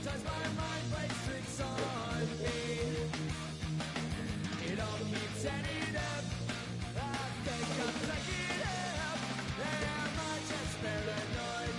Sometimes my mind plays tricks on me. It all keeps adding up. I think I'm cracking up. Am I just paranoid?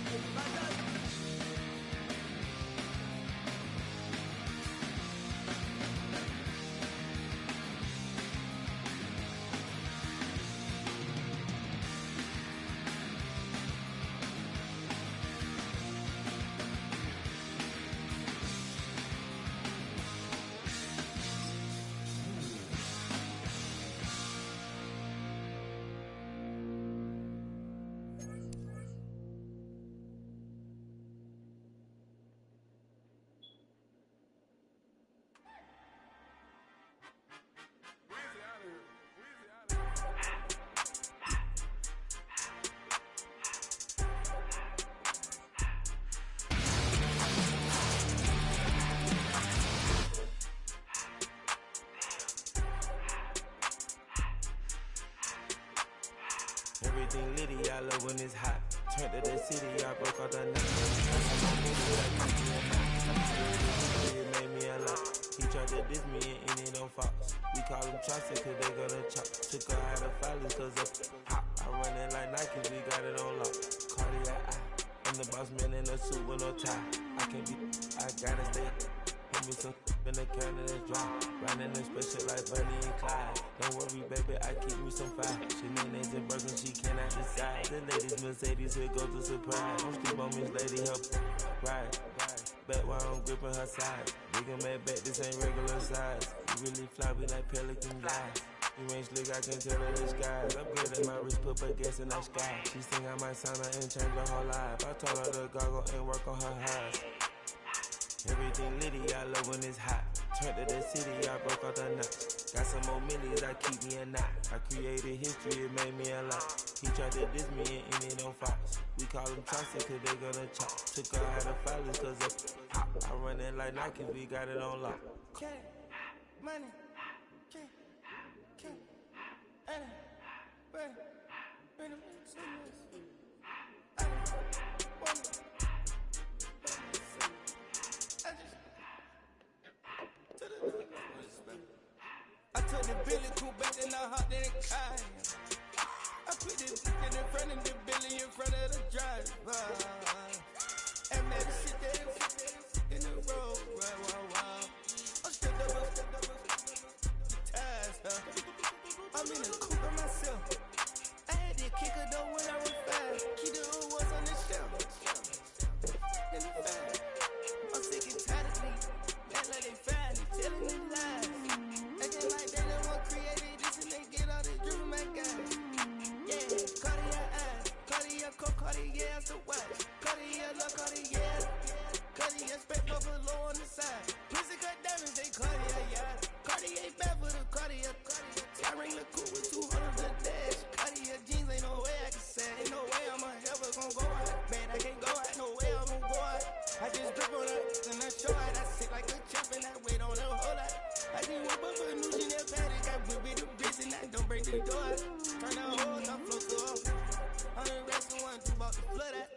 Everything litty, I love when it's hot. Turned to the city, I broke out the night. It made me a lot. He tried to diss me and ended on Fox. We call him Chaucer cause they gonna chop. Took her out of filers cause of hop. I run it like Nike, we got it on lock. Cardiac eye. I'm the boss man in a suit with no tie. I can't be, I gotta stay. Give me some in the counter that's dry. Riding in special like Bunny and Clyde. Don't worry, baby, I keep me some fire. She names and Birkin, she cannot decide. The latest Mercedes, here goes the surprise. Don't sleep on Miss Lady, help ride. Back while I'm gripping her side. Big and mad back, this ain't regular size. You really fly, we like pelican guys. You ain't slick, I can tell her the skies. Upgraded my wrist, put her gas in the sky. She think I might sign her and change her whole life. I told her to goggle and work on her highs. Everything litty, I love when it's hot. Turned to the city, I broke out the knots. Got some more millies, I keep me a knot. I created history, it made me a lot. He tried to diss me and ended on Fox. We call him Chaucer cause they gonna chop. Took her out of filers cause of pop. I run it like Nike, we got it on lock. Cash, money, cash, I took the Billy cool back and I hopped in the car. I put the in front of the Billy in front of the driver. And made it sit there in the road. Wow. I'm stepped up, ties, I'm in the coupe by myself. I had to kick her though when I was fast. Keep the old ones on the shelf. In the bag. I'm sick and tired of me. Act like they find it, telling me lies. Acting like they don't want creative this and they get all this dribble my guys. Yeah, Cartier eyes, Cartier coat, Cartier the watch, Cartier look, Cartier, Cartier spec buffalo on the side. Pussy cut diamonds, they Cartier yacht. Cartier bad for the Cartier. I ring the coupe with 200 the dash. Cartier jeans, ain't no way I can say. Ain't no way I'm ever gonna go out. Man, I can't go out, no way I'm gonna go out. I just grip on her and I show out. I sit like a champ and I wait on her whole lot. I just whip up a new Chanel paddock. I whip with the bricks and I don't break the door. Turn the hoes, I float to off. 100 racks and 1, 2 bought the flood out.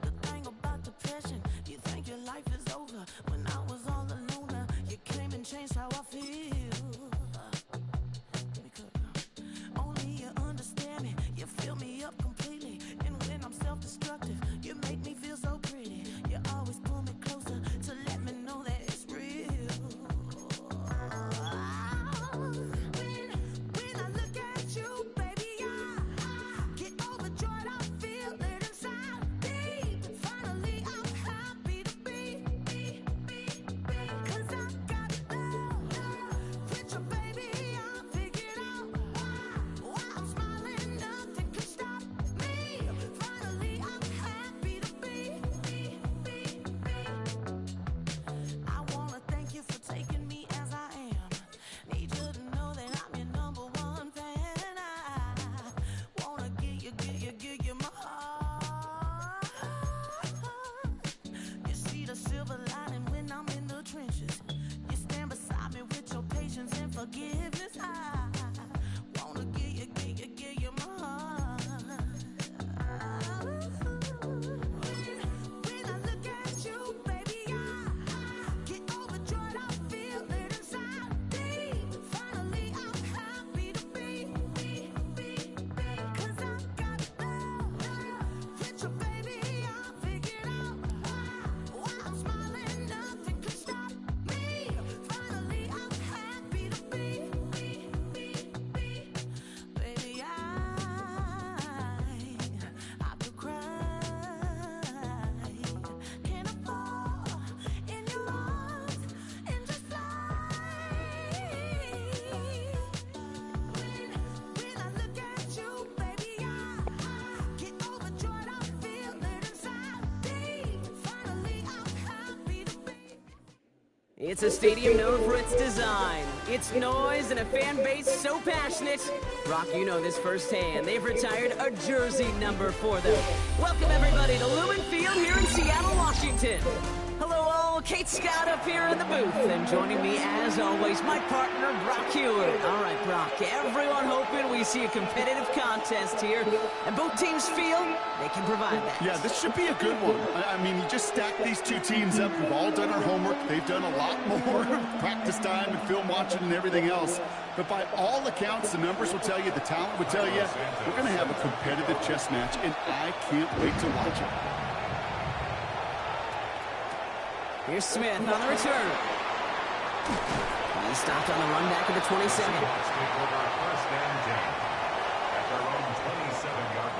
The thing about depression, you think your life is over. When I was all alone, you came and changed how I feel. Because only you understand me, you fill me up completely. And when I'm self-destructive, you make me feel so pretty. You always pull me closer to let me know that it's real. When I look at you, baby, I get overjoyed. I feel it inside. Finally, I'm happy to be, 'cause I got love It's a stadium known for its design, its noise, and a fan base so passionate. Brock, you know this firsthand. They've retired a jersey number for them. Welcome, everybody, to Lumen Field here in Seattle, Washington. Hello, all. Kate Scott up here in the booth. And joining me, as always, my partner, Brock Hewitt. All right, Brock, everyone hoping we see a competitive contest here. And both teams feel they can provide that. Yeah, this should be a good one. I mean, you just stack these two teams up. We've all done our homework. They've done a lot more practice time and film watching and everything else. But by all accounts, the numbers will tell you, the talent will tell you, we're going to have a competitive chess match, and I can't wait to watch it. Here's Smith on the return. He stopped on the run back at the 22nd. First and 10 at their own 27-yard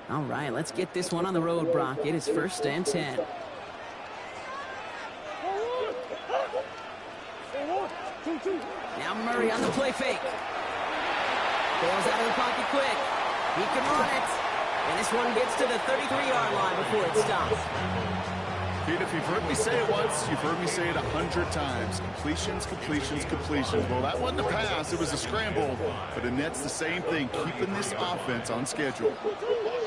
line. All right, let's get this one on the road, Brock. It is first and 10. Now Murray on the play fake. Bails out of the pocket quick. He can run it. And this one gets to the 33-yard line before it stops. Pete, if you've heard me say it once, you've heard me say it 100 times. Completions, completions, completions. Well, that wasn't a pass. It was a scramble. But Annette's the same thing, keeping this offense on schedule.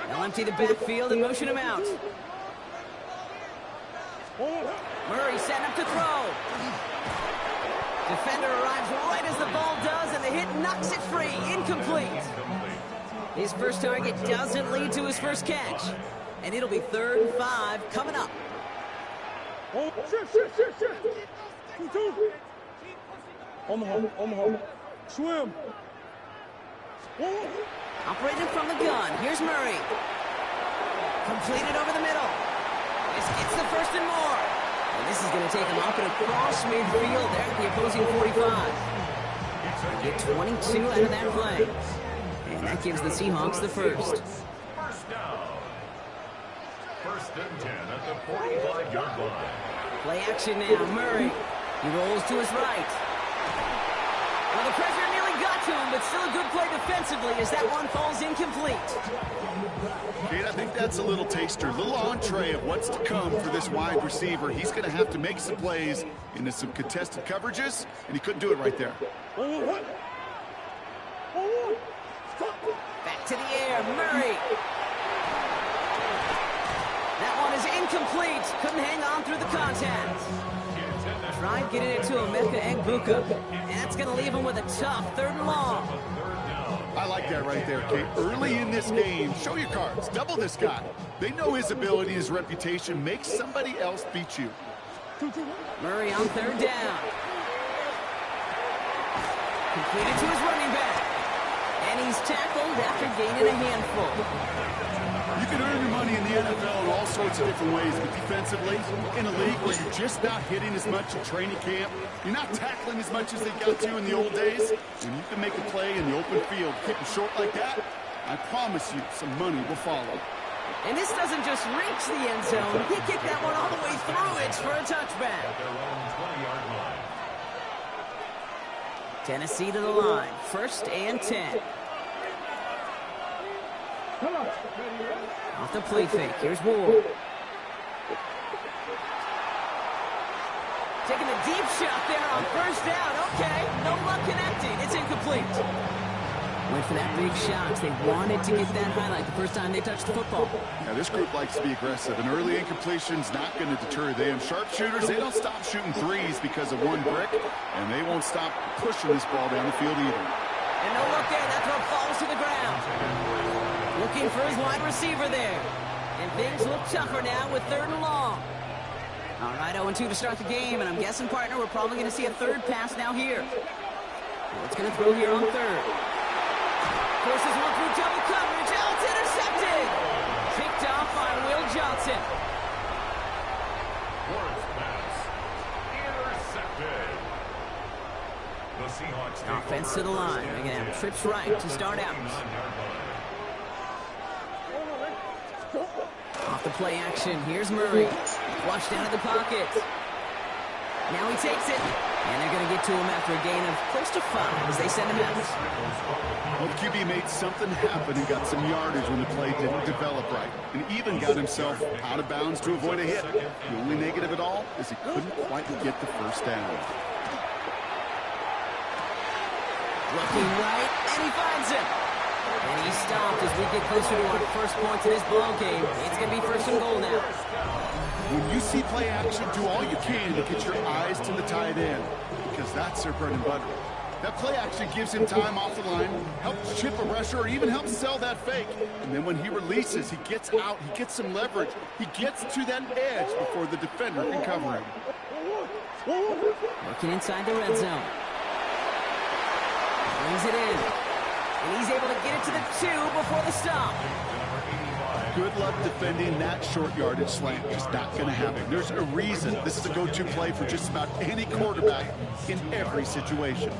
They'll empty the backfield and motion him out. Murray setting up to throw. Defender arrives right as the ball does, and the hit knocks it free. Incomplete. His first target doesn't lead to his first catch. And it'll be 3rd and 5 coming up. Swim. Operating from the gun. Here's Murray. Completed over the middle. This gets the first and more. And this is going to take him up and across midfield there at the opposing 45. Get 22 out of that play. And that gives the Seahawks the first. First down. First and 10 at the 45-yard line. Play action now. Murray. He rolls to his right. Well, the pressure nearly got to him, but still a good play defensively as that one falls incomplete. Kate, I think that's a little taster, a little entree of what's to come for this wide receiver. He's going to have to make some plays into some contested coverages, and he couldn't do it right there. Back to the air. Murray. That one is incomplete. Couldn't hang on through the contact. Tried getting it to Emeka Egbuka, and that's going to leave him with a tough 3rd and long. I like that right there, Kate. Early in this game, show your cards. Double this guy. They know his ability, his reputation. Make somebody else beat you. Murray on 3rd down. Completed to his running back. And he's tackled after gaining a handful. You can earn your money in the NFL in all sorts of different ways, but defensively, in a league where you're just not hitting as much in training camp, you're not tackling as much as they got to in the old days, when you can make a play in the open field, keep it short like that, I promise you some money will follow. And this doesn't just reach the end zone. He kicked that one all the way through it for a touchback. At their own 20-yard line. Tennessee to the line. 1st and 10. Off the play fake. Here's Ward. Taking a deep shot there on 1st down. Okay, no luck connecting. It's incomplete. Went for that big shot. They wanted to get that highlight the first time they touched the football. Now, this group likes to be aggressive. An early incompletion's not going to deter them. Sharpshooters, they don't stop shooting threes because of one brick, and they won't stop pushing this ball down the field either. And no luck there. That throw falls to the ground. Looking for his wide receiver there. And things look tougher now with 3rd and long. All right, 0-2 to start the game, and I'm guessing, partner, we're probably going to see a 3rd pass now here. It's going to throw here on 3rd. Forces one through double coverage. Oh, it's intercepted. Picked off by Will Johnson. First pass. Intercepted. The Seahawks take Offense to the line. They're going to have trips right to start out. Off the play action. Here's Murray. Flushed out of the pocket. Now he takes it. And they're going to get to him after a gain of close to 5 as they send him out. Well, the QB made something happen and got some yardage when the play didn't develop right. And even got himself out of bounds to avoid a hit. The only negative at all is he couldn't quite get the first down. Looking right, and he finds him. And he's stopped as we get closer to our first points in this ball game. It's going to be 1st and goal now. When you see play action, do all you can to get your eyes to the tight end, because that's their bread and butter. That play action gives him time off the line, helps chip a rusher, or even helps sell that fake. And then when he releases, he gets out, he gets some leverage. He gets to that edge before the defender can cover him. Looking inside the red zone. Brings it in. And he's able to get it to the 2 before the stop. Good luck defending that short yardage slant. Just not going to happen. There's a reason this is a go-to play for just about any quarterback in every situation.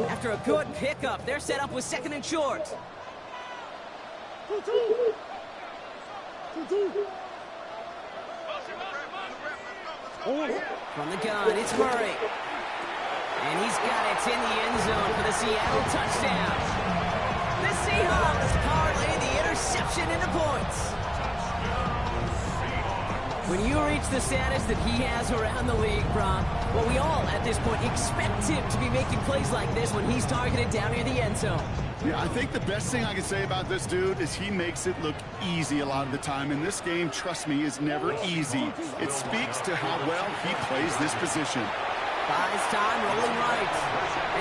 After a good pickup, they're set up with 2nd and short. From the gun, it's Murray. And he's got it in the end zone for the Seattle touchdown. The Seahawks parlay the interception into points. When you reach the status that he has around the league, Brock, well, we all at this point expect him to be making plays like this when he's targeted down near the end zone. Yeah, I think the best thing I can say about this dude is he makes it look easy a lot of the time. And this game, trust me, is never easy. It speaks to how well he plays this position. Buys time, rolling right.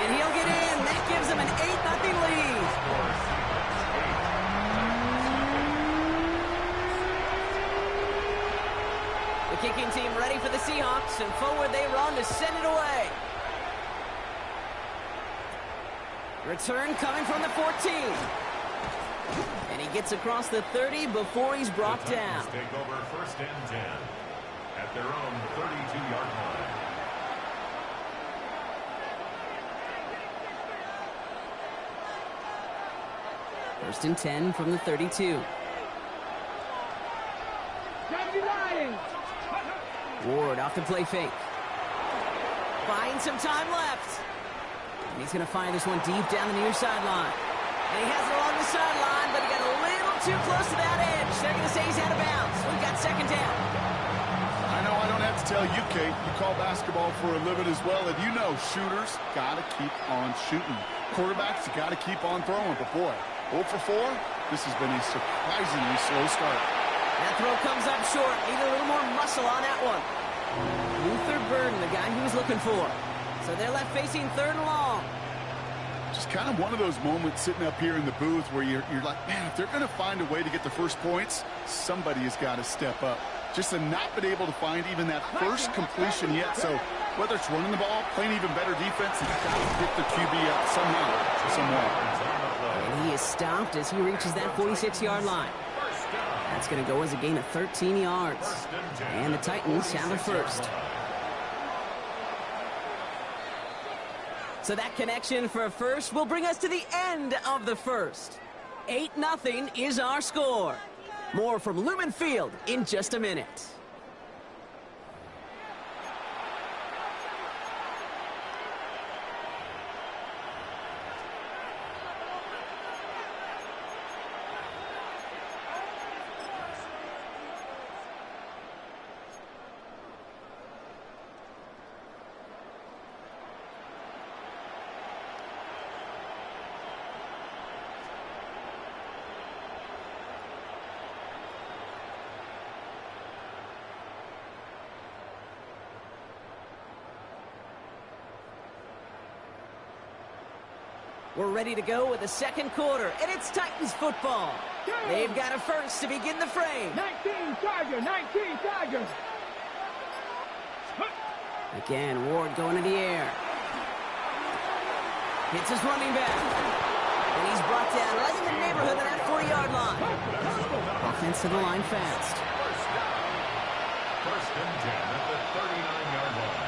And he'll get in. That gives him an 8-0 lead. The kicking team ready for the Seahawks, and forward they run to send it away. Return coming from the 14. And he gets across the 30 before he's brought down. Take over 1st and 10 at their own 32-yard line. First and 10 from the 32. Ward off the play fake. Finds some time left. And he's going to find this one deep down the near sideline. And he has it along the sideline, but he got a little too close to that edge. They're going to say he's out of bounds. We've got 2nd down. I know I don't have to tell you, Kate. You call basketball for a living as well, and you know shooters got to keep on shooting. Quarterbacks got to keep on throwing. But boy, 0 for 4, this has been a surprisingly slow start. That throw comes up short. Need a little more muscle on that one. Luther Burden, the guy he was looking for. So they're left facing 3rd and long. Just kind of one of those moments sitting up here in the booth where you're like, man, if they're going to find a way to get the first points, somebody has got to step up. Just to not been able to find even that first completion yet. So whether it's running the ball, playing even better defense, they've got to pick the QB up somehow, somewhere. And he is stopped as he reaches that 46-yard line. That's going to go as a gain of 13 yards. And the Titans have a first. So that connection for a first will bring us to the end of the first. 8-0 is our score. More from Lumen Field in just a minute. We're ready to go with the 2nd quarter, and it's Titans football. They've got a first to begin the frame. 19 Tigers, 19 Tigers. Again, Ward going to the air. Hits his running back. And he's brought down right in the neighborhood of that 40-yard line. Offense to the line fast. First and 10 at the 39-yard line.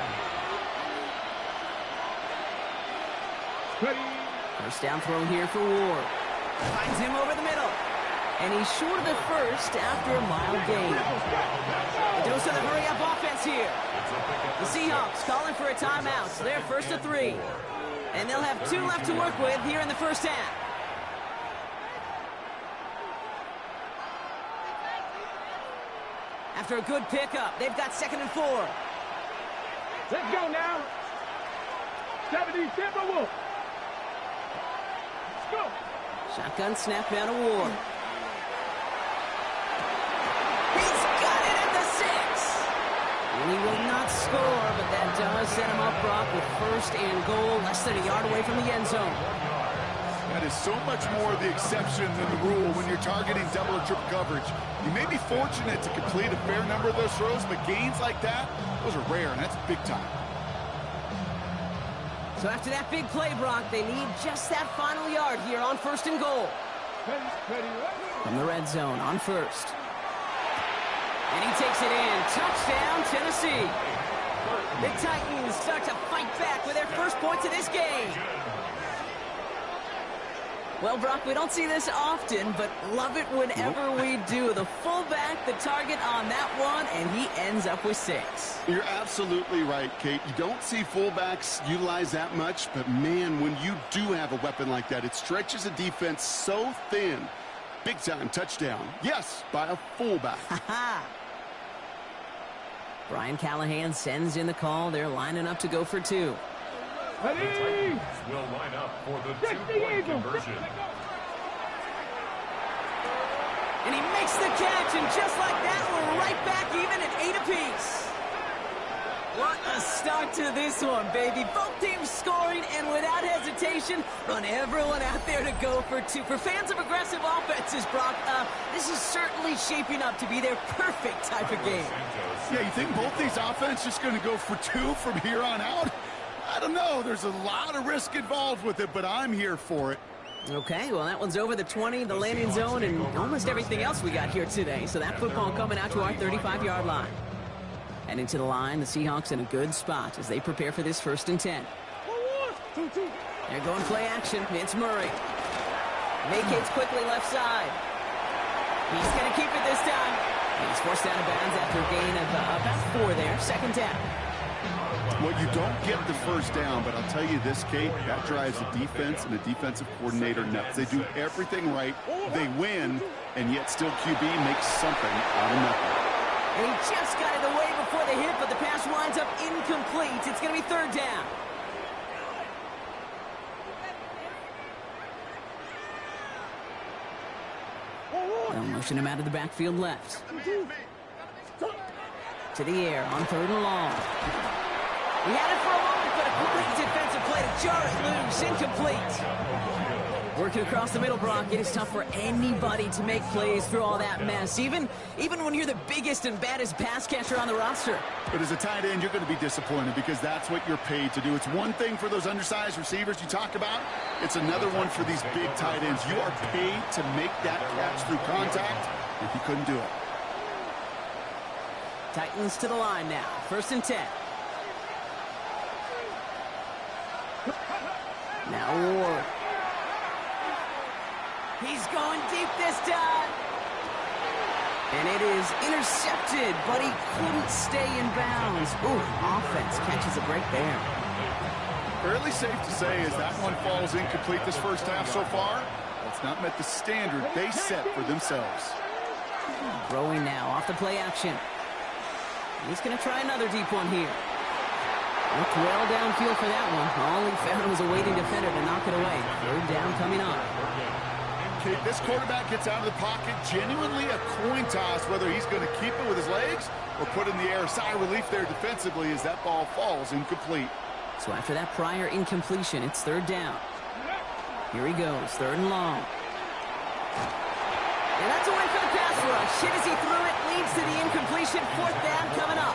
Ready. First down throw here for Ward. Finds him over the middle. And he's short of the first after a mild gain. A dose of the hurry-up offense here. The Seahawks calling for a timeout. So they're first to 3. And they'll have 2 left to work with here in the first half. After a good pickup, they've got 2nd and 4. Let's go now. 70, Timberwolves. Let's go. Shotgun snap out of Ward. He's got it at the 6. And he will not score, but that does set him up, Brock, with 1st and goal, less than a yard away from the end zone. That is so much more the exception than the rule when you're targeting double or triple coverage. You may be fortunate to complete a fair number of those throws, but gains like that, those are rare, and that's big time. So after that big play, Brock, they need just that final yard here on 1st and goal. From the red zone on 1st. And he takes it in. Touchdown, Tennessee. The Titans start to fight back with their first points of this game. Well, Brock, we don't see this often, but love it whenever we do. The fullback, the target on that one, and he ends up with 6. You're absolutely right, Kate. You don't see fullbacks utilize that much, but man, when you do have a weapon like that, it stretches a defense so thin. Big-time touchdown. Yes, by a fullback. Brian Callahan sends in the call. They're lining up to go for 2. The Titans will line up for the 2-point conversion. And he makes the catch, and just like that, we're right back even at 8 apiece. What a start to this one, baby. Both teams scoring, and without hesitation, run everyone out there to go for 2. For fans of aggressive offenses, Brock, this is certainly shaping up to be their perfect type of game. Yeah, you think both these offenses just going to go for 2 from here on out? I don't know. There's a lot of risk involved with it, but I'm here for it. Okay, well, that one's over the 20, the landing zone, and almost everything else we got here today. So that football coming out to our 35-yard line. And into the line, the Seahawks in a good spot as they prepare for this 1st and 10. They're going play action. It's Murray. Vacates quickly left side. He's going to keep it this time. He's forced out of bounds after a gain of about 4 there. 2nd down. Well, you don't get the 1st down, but I'll tell you this, Kate, that drives the defense and the defensive coordinator nuts. They do everything right, they win, and yet still QB makes something out of nothing. And he just got it away before the hit, but the pass winds up incomplete. It's going to be 3rd down. They'll motion him out of the backfield left. To the air on 3rd and long. He had it for a moment, but a great defensive play to jar it loose. Incomplete. Working across the middle, Brock, it is tough for anybody to make plays through all that mess, even when you're the biggest and baddest pass catcher on the roster. But as a tight end, you're going to be disappointed because that's what you're paid to do. It's one thing for those undersized receivers you talk about. It's another one for these big tight ends. You are paid to make that catch through contact if you couldn't do it. Titans to the line now. 1st and 10. Now Ward. He's going deep this time. And it is intercepted, but he couldn't stay in bounds. Ooh, offense catches a break there. Fairly safe to say as that one falls incomplete this 1st half so far, that's not met the standard they set for themselves. Throwing now off the play action. He's going to try another deep one here. Looked well downfield for that one. All he found was a waiting defender to knock it away. 3rd down coming up. Okay, this quarterback gets out of the pocket, genuinely a coin toss whether he's going to keep it with his legs or put in the air. Sigh of relief there defensively as that ball falls incomplete. So after that prior incompletion, it's 3rd down. Here he goes, 3rd and long. And that's a win for the pass rush. Hit as he threw it, leads to the incompletion. 4th down coming up.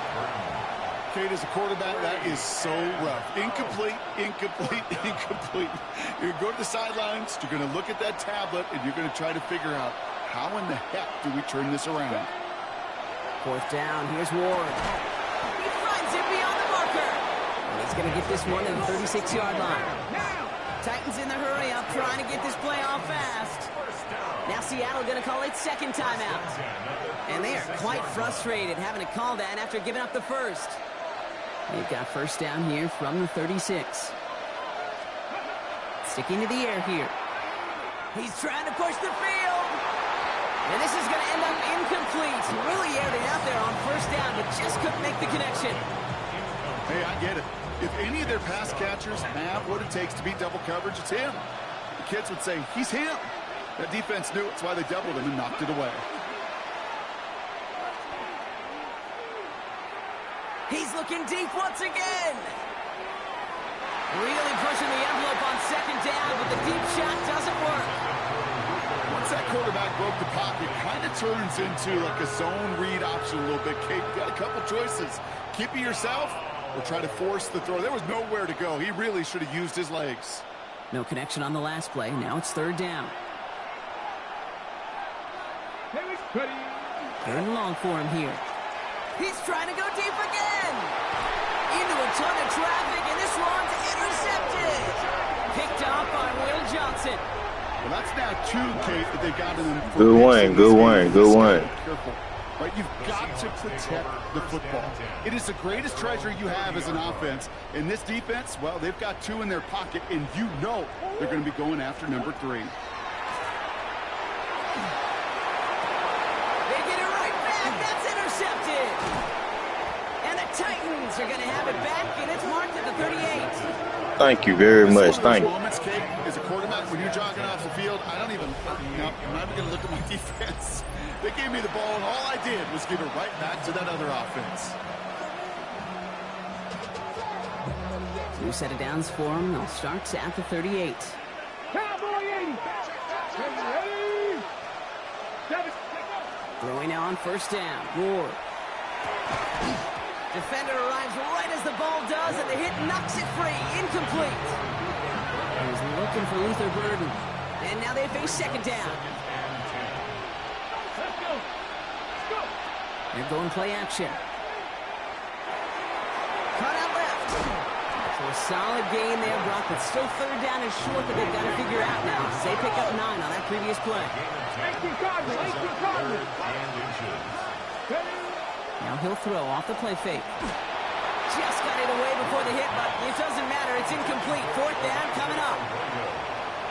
Kate, as a quarterback, that is so rough. Incomplete, incomplete, incomplete. You're going to go to the sidelines, you're going to look at that tablet, and you're going to try to figure out how in the heck do we turn this around. 4th down, here's Ward. He finds it beyond the marker. And he's going to get this one to the 36-yard line. Titans in the hurry up, trying to get this play off fast. Now Seattle going to call its second timeout. And they are quite frustrated having to call that after giving up the first. They've got first down here from the 36. Sticking to the air here. He's trying to push the field. And this is going to end up incomplete. Really aired it out there on first down, but just couldn't make the connection. Hey, I get it. If any of their pass catchers have what it takes to beat double coverage, it's him. The kids would say, he's him. That defense knew it's why they doubled him and knocked it away. He's looking deep once again. Really pushing the envelope on second down, but the deep shot doesn't work. Once that quarterback broke the pocket, kind of turns into like a zone read option a little bit. Kate, got a couple choices. Keep it yourself or try to force the throw. There was nowhere to go. He really should have used his legs. No connection on the last play. Now it's third down. Third and long for him here. He's trying to go deep again. Into a ton of traffic, and this one's intercepted. Picked off by Will Johnson. Well, that's now two, Kate, that they've got in them. Good one, good one, good one. Careful. Right, you've got to protect the football. It is the greatest treasure you have as an offense. In this defense, well, they've got two in their pocket, and you know they're going to be going after number 3. They get it right back. That's intercepted. And the Titans are going to have it back, and it's marked at the 38. Thank you very much. Thank you. Moments, Kate, as a quarterback, when you're jogging off the field, I'm not even going to look at my defense. They gave me the ball, and all I did was give it right back to that other offense. New set of downs for him. They'll start at the 38. Cowboy 80. Throwing now on first down. Ward. Defender arrives right as the ball does, and the hit knocks it free. Incomplete. He was looking for Luther Burden. And now they face second down. They're going play action. Cut out left. So a solid gain there, Brock, but still third down is short that they've got to figure out now. As they pick up 9 on that previous play. Now he'll throw off the play fake. Just got it away before the hit, but it doesn't matter. It's incomplete. Fourth down coming up.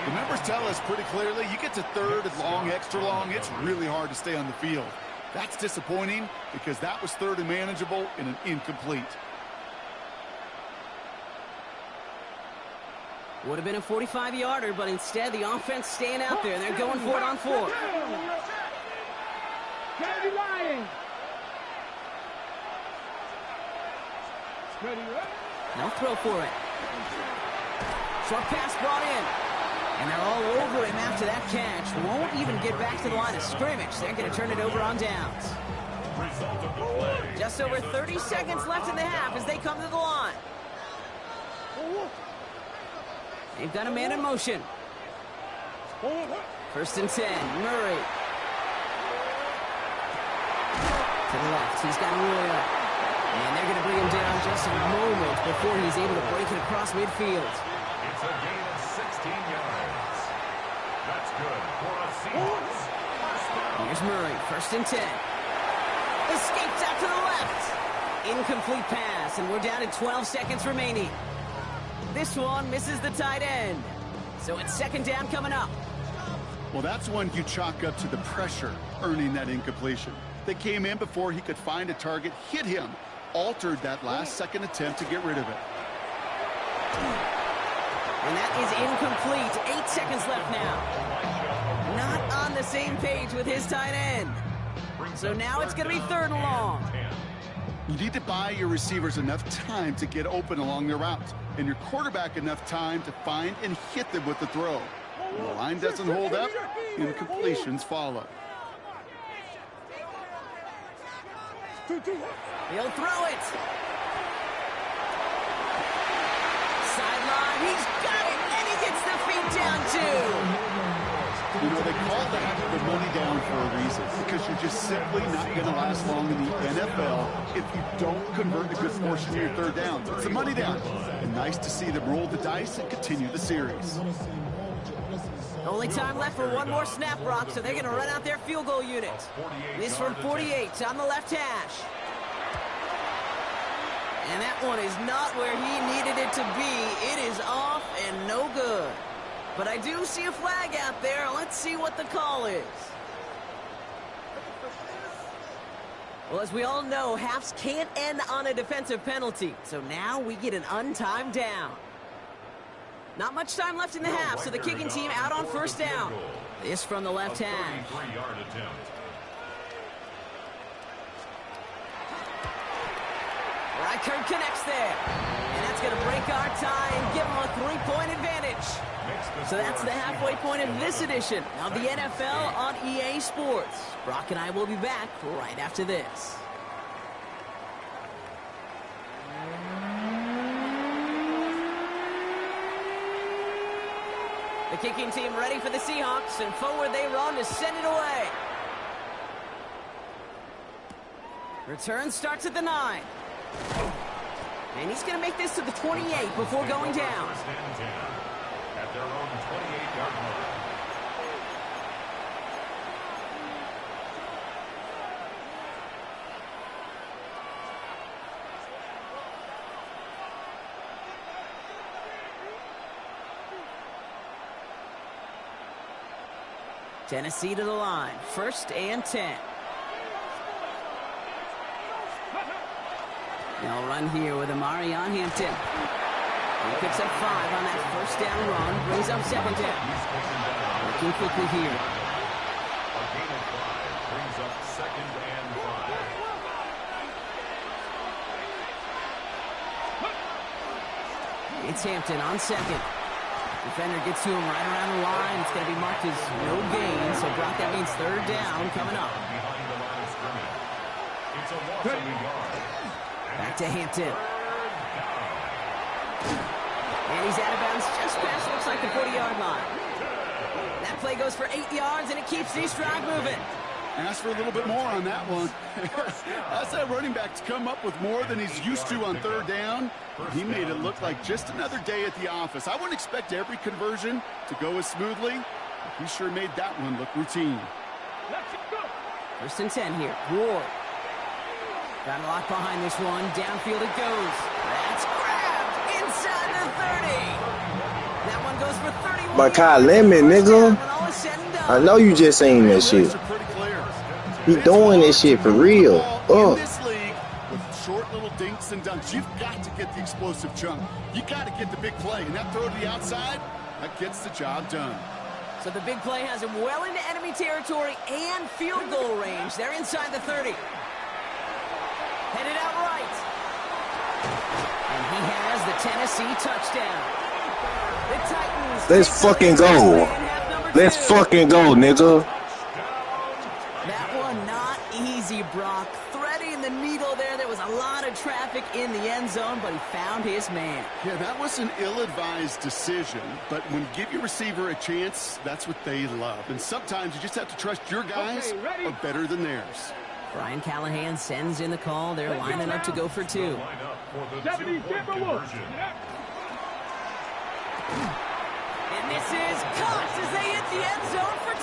The numbers tell us pretty clearly, you get to third and long, extra long, it's really hard to stay on the field. That's disappointing because that was third and manageable and an incomplete. Would have been a 45-yarder, but instead the offense staying out there, and they're going for it on 4. They'll throw for it. Short pass brought in. And they're all over him after that catch. Won't even get back to the line of scrimmage. They're going to turn it over on downs. Just over 30 seconds left in the half as they come to the line. They've got a man in motion. First and 10. Murray. To the left. He's got Royal. And they're going to bring him down just a moment before he's able to break it across midfield. It's a gain of 16 yards. That's good for a Seahawks. Here's Murray, first and 10. Escapes out to the left. Incomplete pass, and we're down to 12 seconds remaining. This one misses the tight end. So it's second down coming up. Well, that's one you chalk up to the pressure earning that incompletion. They came in before he could find a target, hit him, altered that last-second attempt to get rid of it. And that is incomplete. 8 seconds left now. Not on the same page with his tight end. So now it's going to be third and long. You need to buy your receivers enough time to get open along their routes, and your quarterback enough time to find and hit them with the throw. When the line doesn't hold up, incompletions follow. He'll throw it. Sideline, he's got it, and he gets the feet down too. You know, they call that the money down for a reason, because you're just simply not going to last long in the NFL if you don't convert a good portion of your third downs. It's the money down. And nice to see them roll the dice and continue the series. Only time left for one more snap, Brock, so they're going to run out their field goal unit. This from 48 on the left hash. And that one is not where he needed it to be. It is off and no good. But I do see a flag out there. Let's see what the call is. Well, as we all know, halves can't end on a defensive penalty. So now we get an untimed down. Not much time left in the half, so the kicking team out on first down. This from the left hash. Reichert connects there. And that's going to break our tie and give them a 3-point advantage. So that's the halfway point of this edition of the NFL on EA Sports. Brock and I will be back right after this. The kicking team ready for the Seahawks, and forward they run to send it away. Return starts at the 9. And he's going to make this to the 28 before going down. At their own 28-yard line. Tennessee to the line. 1st and 10. They'll run here with Amari on Hampton. He picks up 5 on that first down run. Brings up 2nd down. Working quickly here. A gain of 5 brings up 2nd and 5. It's Hampton on 2nd. Defender gets to him right around the line. It's going to be marked as no gain. So, Brock, that means 3rd down coming up. Behind the line of scrimmage. It's a loss of a yard. Back to Hampton. And he's out of bounds just past, looks like, the 40-yard line. That play goes for 8 yards, and it keeps the drive moving. Ask for a little bit more on that one. That's that running back to come up with more than he's used to on 3rd down. He made it look like just another day at the office. I wouldn't expect every conversion to go as smoothly, but he sure made that one look routine. 1st and 10 here. Ward. Got a lot behind this one. Downfield it goes. That's grabbed inside the 30. That one goes for 31. By Kyle Lemon, nigga. I know you just seen that shit. He doing this shit for real. In this league, with short little dinks and dunks, you've got to get the explosive chunk. You got to get the big play, and that throw to the outside, that gets the job done. So the big play has him well into enemy territory and field goal range. They're inside the 30. Headed out right. And he has the Tennessee touchdown. The Titans. Let's fucking go. Let's fucking go, nigga. That one not easy, Brock. Threading the needle there. There was a lot of traffic in the end zone, but he found his man. Yeah, that was an ill-advised decision, but when you give your receiver a chance, that's what they love. And sometimes you just have to trust your guys are better than theirs. Brian Callahan sends in the call. They're lining up to go for 2. Line up for the 2-point conversion. And this is caught as they hit the end zone for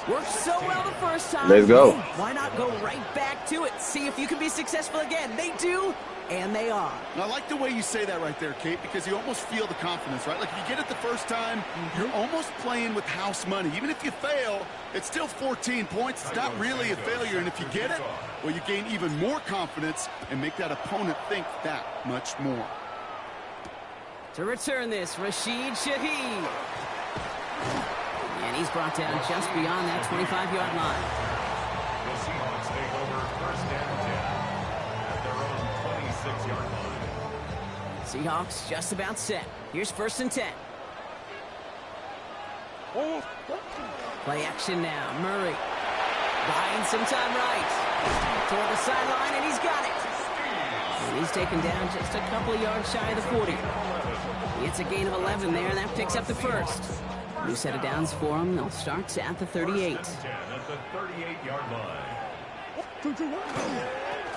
2. Worked so well the first time. Let's go. Why not go right back to it? See if you can be successful again. They do, and they are. And I like the way you say that right there, Kate, because you almost feel the confidence, right? Like if you get it the first time, you're almost playing with house money. Even if you fail, it's still 14 points. It's not really a failure. And if you get it, well, you gain even more confidence and make that opponent think that much more. To return this, Rashid Shaheed. And he's brought down just beyond that 25-yard line. The Seahawks take over 1st and 10 at their own 26-yard line. Seahawks just about set. Here's 1st and 10. Play action now. Murray buying some time right. Toward the sideline, and he's got it. And he's taken down just a couple of yards shy of the 40. It's a gain of 11 there, and that picks up the 1st. New set of downs for them. They'll start at the 38. 1st and 10 at the 38-yard line.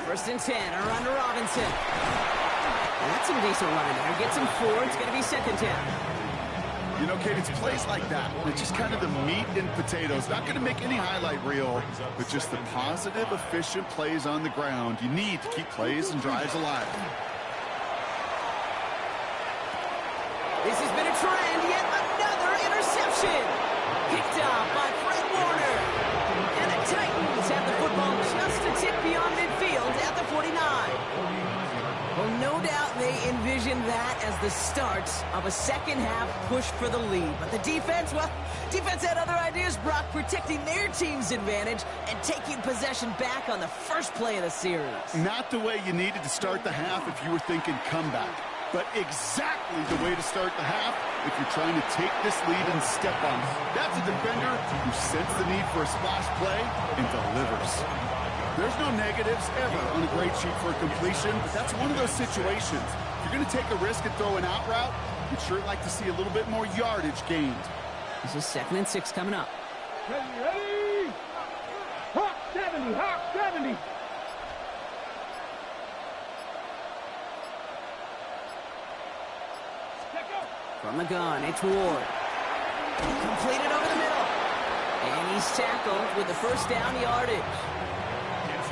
1st and 10, around to Robinson. And that's some decent running there. Gets him 4. It's going to be 2nd down. You know, Kate, it's plays like that. It's just kind of the meat and potatoes. Not going to make any highlight reel, but just the positive, efficient plays on the ground. You need to keep plays and drives alive. This has been a trend, yet another interception. Picked off by Fred Warner. And the Titans have the football just a tick beyond midfield at the 49. Well, no doubt they envisioned that as the start of a second-half push for the lead. But the defense, well, defense had other ideas, Brock, protecting their team's advantage and taking possession back on the first play of the series. Not the way you needed to start the half if you were thinking comeback, but exactly the way to start the half if you're trying to take this lead and step on it. That's a defender who sensed the need for a splash play and delivers. There's no negatives ever on a grade sheet for a completion, but that's one of those situations. If you're going to take a risk and throw an out route, you'd sure like to see a little bit more yardage gained. This is 2nd and 6 coming up. Ready? Hawk 70, Hawk 70. From the gun, it's Ward. Completed over the middle. And he's tackled with the first down yardage.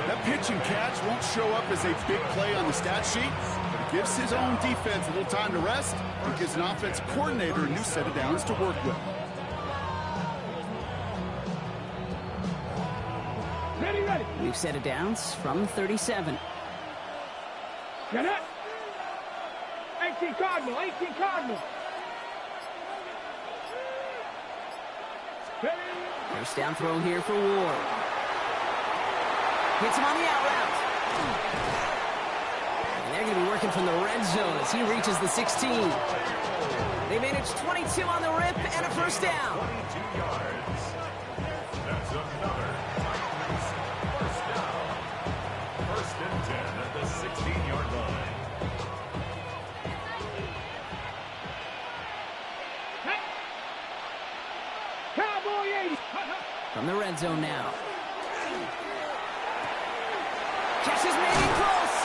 That pitch and catch won't show up as a big play on the stat sheet, but it gives his own defense a little time to rest and gives an offense coordinator a new set of downs to work with. Ready. We've set of downs from 37. Get it. 18 Cardinal. Ready. First down throw here for Ward. Hits him on the out route. And they're going to be working from the red zone as he reaches the 16. They manage 22 on the rip and a first down. 22 yards. That's another first down. 1st and 10 at the 16-yard line. Cowboy 80. From the red zone now. Catches maybe close.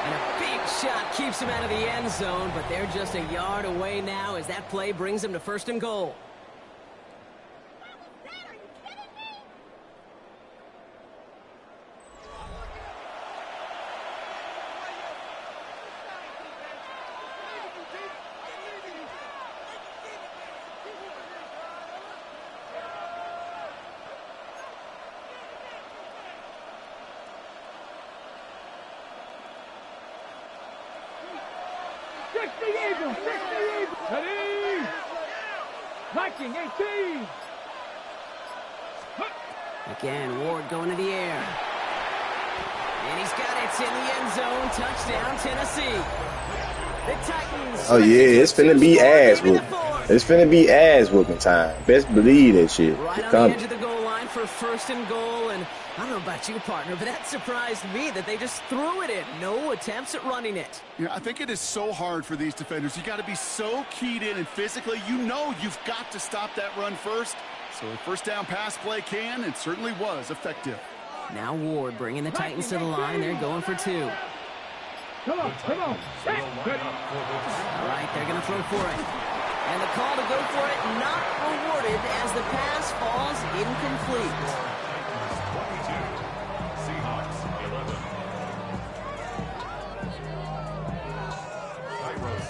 And a big shot keeps him out of the end zone, but they're just a yard away now as that play brings them to 1st and goal. Ready. Viking 18. Again, Ward going to the air. And he's got it. It's in the end zone. Touchdown, Tennessee. The Titans. Oh, yeah, it's finna be ass whooping. It's finna be ass whooping time. Best believe that shit. Right on the edge of the goal line for 1st and goal. And I don't know about you, partner, but that surprised me that they just threw it in. No attempts at running it. Yeah, I think it is so hard for these defenders. You got to be so keyed in and physically, you know you've got to stop that run first. So a first down pass play can and certainly was effective. Now Ward bringing the Titans to the line. They're going for 2. Come on. All right, they're going to throw for it. And the call to go for it not rewarded as the pass falls incomplete. Seahawks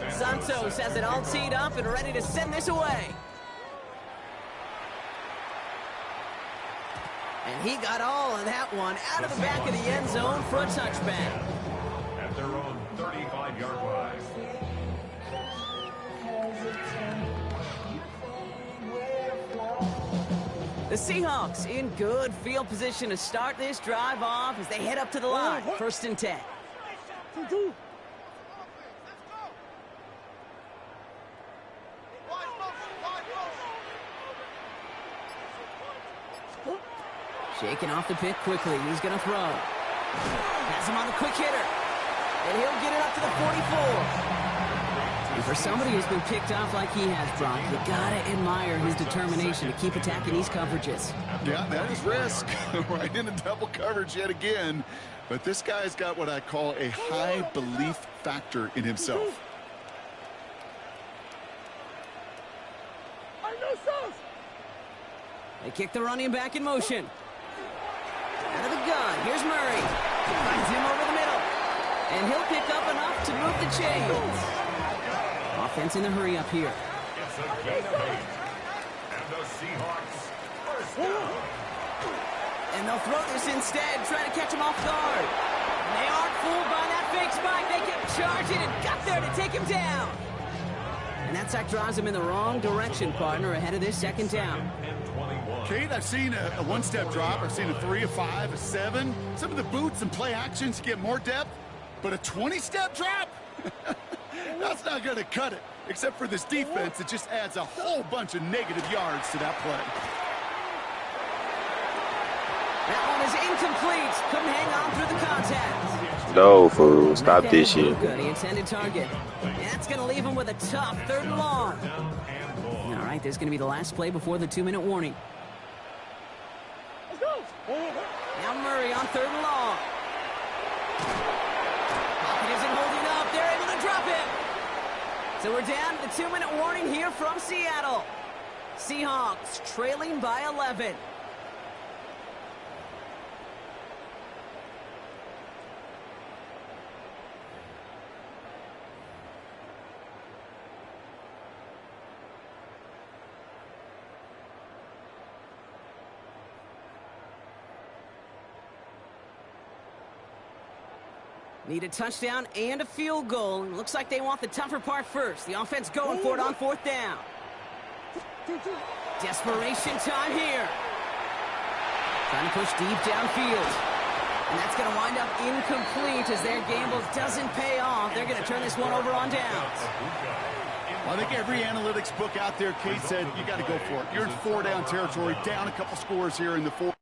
11. Santos has it all teed up and ready to send this away. And he got all of that one out of the back of the end zone for a touchback. At their own 35-yard line. The Seahawks in good field position to start this drive off as they head up to the line. 1st and 10. Shaking off the pick quickly. He's going to throw. Has him on the quick hitter. And he'll get it up to the 44. And for somebody who's been picked off like he has, Brock, you gotta admire his determination to keep attacking these coverages. Yeah, that is risk. Right into double coverage yet again. But this guy's got what I call a high belief factor in himself. They kick the running back in motion. Out of the gun, here's Murray. Finds him over the middle. And he'll pick up enough to move the chains. Offense in the hurry up here. It's a gain of 8. And the Seahawks first down. And they'll throw this instead, try to catch him off guard. And they aren't fooled by that fake spike. They kept charging and got there to take him down. And that sack drives him in the wrong direction, partner, ahead of this second down. Kate, I've seen a one-step drop. I've seen a 3, a 5, a 7. Some of the boots and play actions get more depth, but a 20-step drop? That's not going to cut it, except for this defense that just adds a whole bunch of negative yards to that play. That one is incomplete. Couldn't hang on through the contact. No, fool. Stop this shit. Good, the intended target. And that's going to leave him with a tough 3rd and long. All right, there's going to be the last play before the 2-minute warning. Now Murray on 3rd and long. Pocket isn't holding up. They're able to drop him. So we're down to the 2-minute warning here from Seattle. Seahawks trailing by 11. Need a touchdown and a field goal. Looks like they want the tougher part first. The offense going for it on 4th down. Desperation time here. Trying to push deep downfield. And that's going to wind up incomplete as their gamble doesn't pay off. They're going to turn this one over on downs. I think every analytics book out there, Kate said, you got to go for it. You're in 4-down territory, down a couple scores here in the 4th.